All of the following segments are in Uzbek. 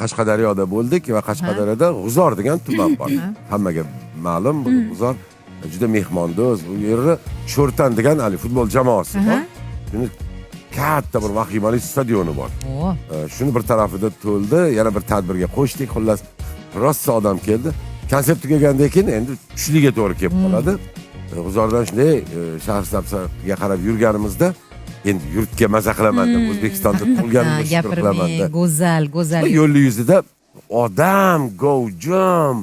Qashqadaryoda bo'ldik va Qashqadaryoda G'uzor degan tuman bor. Hammaga ma'lum, bu G'uzor juda mehmondo'st. Bu yerda Sho'rtan degan futbol jamoasi bor. Shuni katta bir vahimali stadioni bor. Shuni bir tarafida to'ldi, yana bir tadbirga qo'shdik. Xullas, rosa odam keldi. Konsert tugagandan keyin endi tushligiga to'g'ri kelib qoladi. G'uzordan shunday Shahrisabzga qarab yurganimizda endi yurtga maza qilaman deb O'zbekistonda tug'ilganimga shukur qilaman deb. Go'zal. Yo'l yuzida odam gavjum.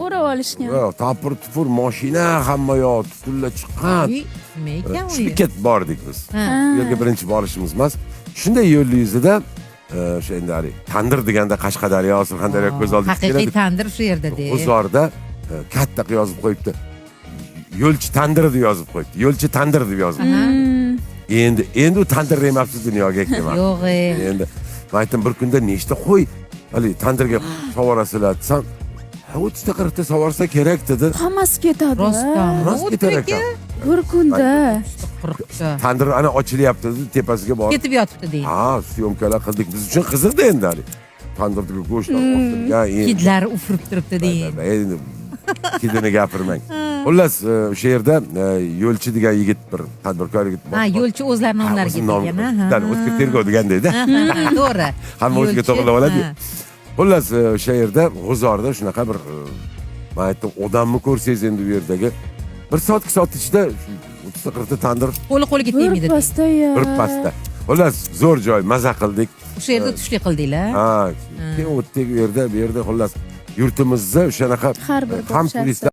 O'rab olishgan. Tapir tupur mashina hamma yoq tutunla chiqqan. Nima ekan u? Shpiket bordik biz. Bu yerga birinchi borishimiz emas. Shunday yo'l yuzida o'sha endi tandir deganda Qashqadaryo, Surxondaryo ko'z oldiga keladi. Haqiqiy tandir shu yerda de. G'uzorda katta yozib qo'yibdi. Yo'lchi tandir deb yozib qo'yibdi. Yo'lchi tandir deb yozib. Endi u tandir demabsiz dunyoga kelmadi. Yo'q. Endi men aytdim bir kunda nechta qo'y hali tandirga savorasizlar desam, 30-40 ta savorsa kerak dedi. Hammasi ketadi. Rostdan. Rost ketar ekan. Bir kunda. 40 ta. Tandir ana ochilyapti dedi, tepasiga borib. Ketib yotibdi deydi. Syomkalar qildik. Biz uchun qiziqdi endi hali. Tandirdagi go'shtlar otilgan. Hidlari ufurib turibdi deydi. Endi hidini gapirmang. Xullas, o'sha yerda yo'lchi degan yigit bir tadbirkor yigit bor. Yo'lchi o'zlari nomlariga degan. O'zga tergov degandayda. To'g'ri. Hamma o'ziga to'g'rilab oladi. Xullas, o'sha yerda G'uzorda shunaqa bir men aytdim, odamni ko'rsangiz endi bu yerdagi 1 soat 2 soat ichida 30-40 ta tandir qo'liga tegmaydi. Bir pasda. Xullas, zo'r joy, maza qildik. O'sha yerda tushlik qildinglar. Keyin o'tdik bu yerda xullas yurtimizda o'shanaqa har bir ham turistlar